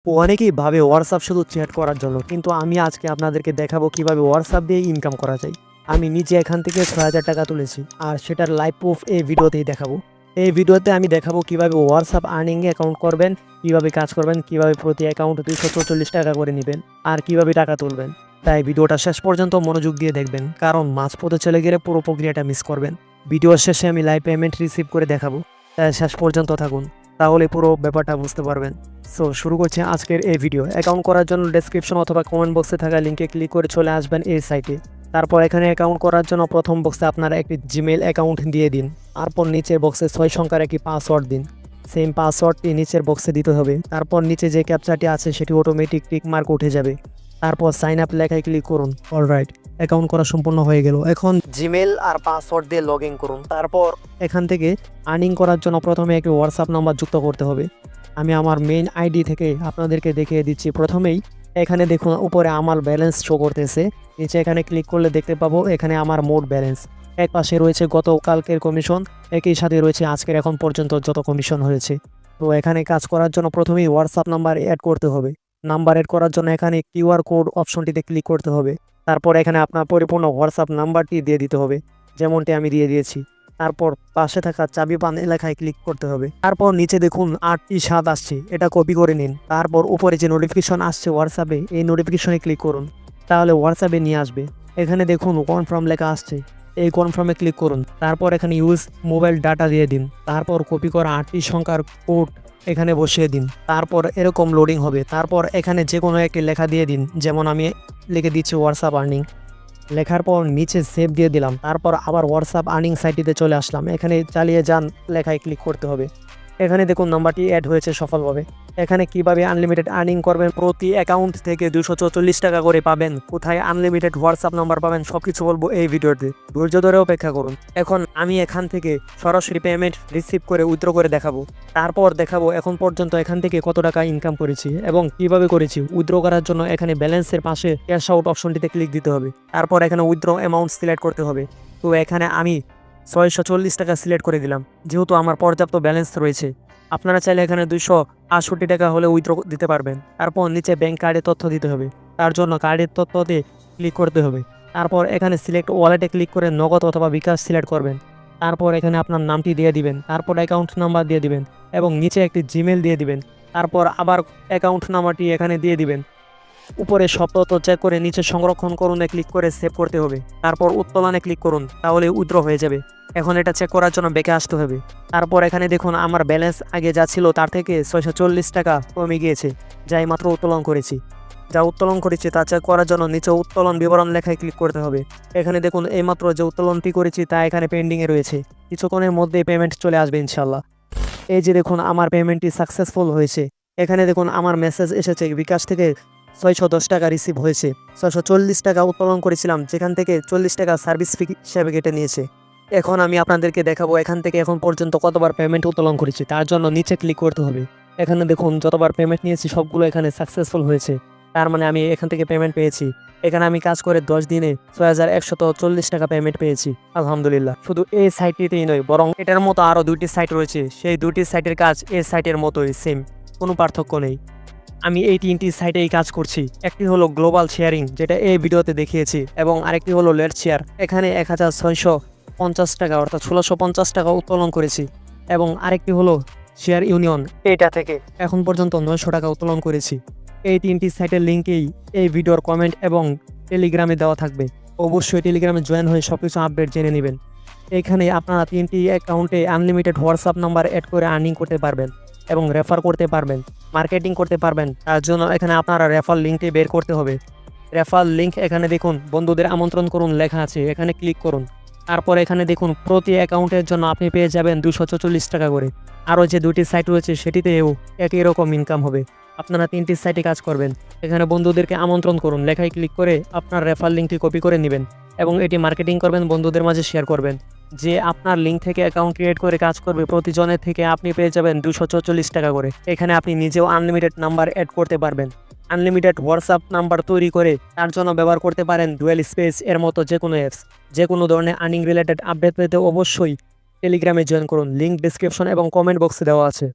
অনেকেই ভাবে হোয়াটসঅ্যাপ শুধু চ্যাট করার জন্য, কিন্তু আমি আজকে আপনাদেরকে দেখাবো কিভাবে হোয়াটসঅ্যাপ দিয়ে ইনকাম করা যায়। আমি নিজে এখান থেকে ৬,০০০ টাকা তুলেছি, আর সেটার লাইভ প্রুফ এই ভিডিওতেই দেখাবো। এই ভিডিওতে আমি দেখাবো কিভাবে হোয়াটসঅ্যাপ আর্নিং অ্যাকাউন্ট করবেন, কিভাবে কাজ করবেন, কিভাবে প্রতি অ্যাকাউন্ট ২৪৪ টাকা করে নেবেন, আর কিভাবে টাকা তুলবেন। তাই ভিডিওটা শেষ পর্যন্ত মনোযোগ দিয়ে দেখবেন, কারণ মাঝপথে চলে গেলে পুরো প্রক্রিয়াটা মিস করবেন। ভিডিওর শেষে আমি লাইভ পেমেন্ট রিসিভ করে দেখাবো, তাই শেষ পর্যন্ত থাকুন, তাহলে পুরো ব্যাপারটা বুঝতে পারবেন। সো শুরু করছি আজকের এই ভিডিও। অ্যাকাউন্ট করার জন্য ডেসক্রিপশন অথবা কমেন্ট বক্সে থাকা লিঙ্কে ক্লিক করে চলে আসবেন এই সাইটে। তারপর এখানে অ্যাকাউন্ট করার জন্য প্রথম বক্সে আপনারা একটি জিমেইল অ্যাকাউন্ট দিয়ে দিন। তারপর নিচের বক্সে ৬ সংখ্যার একটি পাসওয়ার্ড দিন। সেম পাসওয়ার্ডটি নিচের বক্সে দিতে হবে। তারপর নিচে যে ক্যাপচাটি আছে সেটি অটোমেটিক টিক মার্ক উঠে যাবে। তারপর সাইন আপ লেখায় ক্লিক করুন। অলরাইট, অ্যাকাউন্ট করা সম্পূর্ণ হয়ে গেল। এখন জিমেল আর পাসওয়ার্ড দিয়ে লগ ইন করুন। তারপর এখান থেকে আর্নিং করার জন্য প্রথমে একটি হোয়াটসঅ্যাপ নাম্বার যুক্ত করতে হবে। আমি আমার মেইন আইডি থেকে আপনাদেরকে দেখিয়ে দিচ্ছি। প্রথমেই এখানে দেখুন উপরে আমার ব্যালেন্স শো করতেছে। নিচে এখানে ক্লিক করলে দেখতে পাবো এখানে আমার মোট ব্যালেন্স। এক পাশে রয়েছে গতকালকের কমিশন, একই সাথে রয়েছে আজকের এখন পর্যন্ত যত কমিশন হয়েছে। তো এখানে কাজ করার জন্য প্রথমেই হোয়াটসঅ্যাপ নাম্বার অ্যাড করতে হবে। নাম্বার অ্যাড করার জন্য এখানে কিউআর কোড অপশনটিতে ক্লিক করতে হবে। তারপর এখানে আপনার পরিপূর্ণ হোয়াটসঅ্যাপ নাম্বারটি দিয়ে দিতে হবে, যেমনটি আমি দিয়ে দিয়েছি। তারপর পাশে থাকা চাবি পান এলাকায় ক্লিক করতে হবে। তারপর নিচে দেখুন 8টি স্বাদ আসছে, এটা কপি করে নিন। তারপর উপরে যে নোটিফিকেশন আসছে হোয়াটসঅ্যাপে, এই নোটিফিকেশনে ক্লিক করুন, তাহলে হোয়াটসঅ্যাপে নিয়ে আসবে। এখানে দেখুন কনফার্ম লেখা আসছে, এই কনফার্মে ক্লিক করুন। তারপর এখানে ইউজ মোবাইল ডাটা দিয়ে দিন। তারপর কপি করা 8টি সংখ্যার কোড এখানে বসিয়ে দিন। তারপর এরকম লোডিং হবে। তারপর এখানে যে কোনো একটি লেখা দিয়ে দিন, যেমন আমি লিখে দিচ্ছি হোয়াটসঅ্যাপ আর্নিং। লেখার পর নিচে সেভ দিয়ে দিলাম। তারপর আবার হোয়াটসঅ্যাপ আর্নিং সাইটটিতে চলে আসলাম। এখানে চালিয়ে যান লেখায় ক্লিক করতে হবে। এখানে দেখুন নাম্বারটি অ্যাড হয়েছে সফলভাবে। এখানে কিভাবে আনলিমিটেড আর্নিং করবেন, প্রতি অ্যাকাউন্ট থেকে ২৪৪ টাকা করে পাবেন, কোথায় আনলিমিটেড হোয়াটসঅ্যাপ নাম্বার পাবেন, সবকিছু বলবো এই ভিডিওতে। ধৈর্য ধরে অপেক্ষা করুন। এখন আমি এখান থেকে সরাসরি পেমেন্ট রিসিভ করে উইথড্র করে দেখাবো। তারপর দেখাবো এখন পর্যন্ত এখান থেকে কত টাকা ইনকাম করেছি এবং কিভাবে করেছি। উইথড্র করার জন্য এখানে ব্যালেন্সের পাশে ক্যাশ আউট অপশনটিতে ক্লিক দিতে হবে। তারপর এখানে উইথড্র অ্যামাউন্ট সিলেক্ট করতে হবে। তো এখানে আমি ৬৪০ টাকা সিলেক্ট করে দিলাম, যেহেতু আমার পর্যাপ্ত ব্যালেন্স রয়েছে। আপনারা চাইলে এখানে ২৬৮ টাকা হলে উইথড্র দিতে পারবেন। তারপর নিচে ব্যাংক কার্ডের তথ্য দিতে হবে, তার জন্য কার্ডের তথ্যতে ক্লিক করতে হবে। তারপর এখানে সিলেক্ট ওয়ালেটে ক্লিক করে নগদ অথবা বিকাশ সিলেক্ট করবেন। তারপর এখানে আপনার নামটি দিয়ে দিবেন, তারপর অ্যাকাউন্ট নাম্বার দিয়ে দিবেন এবং নিচে একটি জিমেল দিয়ে দিবেন। তারপর আবার অ্যাকাউন্ট নাম্বারটি এখানে দিয়ে দিবেন। উপরে সব তথ্য চেক করে নিচে সংরক্ষণ করুনে ক্লিক করে সেভ করতে হবে। তারপর উত্তোলনে ক্লিক করুন, তাহলে উইথড্র হয়ে যাবে। এখন এটা চেক করার জন্য ব্যাকে আসতে হবে। তারপর এখানে দেখুন আমার ব্যালেন্স আগে যা ছিল তার থেকে ৬৪০ টাকা কমে গিয়েছে, যাই মাত্র উত্তোলন করেছি। যা উত্তোলন করেছি তা চেক করার জন্য নিচে উত্তোলন বিবরণ লেখায় ক্লিক করতে হবে। এখানে দেখুন এইমাত্র যে উত্তোলনটি করেছি তা এখানে পেন্ডিংয়ে রয়েছে, কিছুক্ষণের মধ্যে পেমেন্ট চলে আসবে ইনশাল্লাহ। এই যে দেখুন আমার পেমেন্টটি সাকসেসফুল হয়েছে। এখানে দেখুন আমার মেসেজ এসেছে, বিকাশ থেকে ৬১০ টাকা রিসিভ হয়েছে। ৬৪০ টাকা উত্তোলন করেছিলাম, যেখান থেকে ৪০ টাকা সার্ভিস ফি হিসেবে কেটে নিয়েছে। এখন আমি আপনাদেরকে দেখাবো এখান থেকে এখন পর্যন্ত কতবার পেমেন্ট উত্তোলন করেছি। তার জন্য নিচে ক্লিক করতে হবে। এখানে দেখুন যতবার পেমেন্ট নিয়েছি সবগুলো এখানে সাকসেসফুল হয়েছে, তার মানে আমি এখান থেকে পেমেন্ট পেয়েছি। এখানে আমি কাজ করে 10 দিনে ৬১৪০ টাকা পেমেন্ট পেয়েছি, আলহামদুলিল্লাহ। শুধু এই সাইটটিতেই নয়, বরং এটার মতো আরও 2টি সাইট রয়েছে, সেই 2টি সাইটের কাজ এই সাইটের মতোই সেম, কোনো পার্থক্য নেই। আমি এই 3টি সাইটেই কাজ করছি। একটি হলো গ্লোবাল শেয়ারিং, যেটা এই ভিডিওতে দেখিয়েছি, এবং আরেকটি হলো লেট শেয়ার। এখানে ১৬৫০ টাকা অর্থাৎ ১৬৫০ টাকা উত্তোলন করেছি। এবং আরেকটি হলো শেয়ার ইউনিয়ন, এটা থেকে এখন পর্যন্ত ৯০০ টাকা উত্তোলন করেছি। এই 3টি সাইটের লিঙ্কেই এই ভিডিওর কমেন্ট এবং টেলিগ্রামে দেওয়া থাকবে। অবশ্যই টেলিগ্রামে জয়েন হয়ে সবকিছু আপডেট জেনে নেবেন। এখানে আপনারা 3টি অ্যাকাউন্টে আনলিমিটেড হোয়াটসঅ্যাপ নাম্বার অ্যাড করে আর্নিং করতে পারবেন এবং রেফার করতে পারবেন, মার্কেটিং করতে পারবেন। তার জন্য এখানে আপনারা রেফার লিঙ্কটি বের করতে হবে। রেফার লিঙ্ক এখানে দেখুন বন্ধুদের আমন্ত্রণ করুন লেখা আছে, এখানে ক্লিক করুন। তারপর এখানে দেখুন প্রতি অ্যাকাউন্টের জন্য আপনি পেয়ে যাবেন ২৪৪ টাকা করে। আরও যে 2টি সাইট রয়েছে সেটিতেও একই রকম ইনকাম হবে। আপনারা 3টি সাইটে কাজ করবেন। এখানে বন্ধুদেরকে আমন্ত্রণ করুন লেখায় ক্লিক করে আপনার রেফার লিঙ্কটি কপি করে নেবেন এবং এটি মার্কেটিং করবেন, বন্ধুদের মাঝে শেয়ার করবেন। যে আপনার লিঙ্ক থেকে অ্যাকাউন্ট ক্রিয়েট করে কাজ করবে প্রতিজনের থেকে আপনি পেয়ে যাবেন ২৪৪ টাকা করে। এখানে আপনি নিজেও আনলিমিটেড নাম্বার অ্যাড করতে পারবেন। আনলিমিটেড হোয়াটসঅ্যাপ নাম্বার তৈরি করে তার জন্য ব্যবহার করতে পারেন ডুয়েল স্পেস এর মতো যে কোনো অ্যাপস। যে কোনো ধরনের আর্নিং রিলেটেড আপডেট পেতে অবশ্যই টেলিগ্রামে জয়েন করুন, লিঙ্ক ডিসক্রিপশন এবং কমেন্ট বক্সে দেওয়া আছে।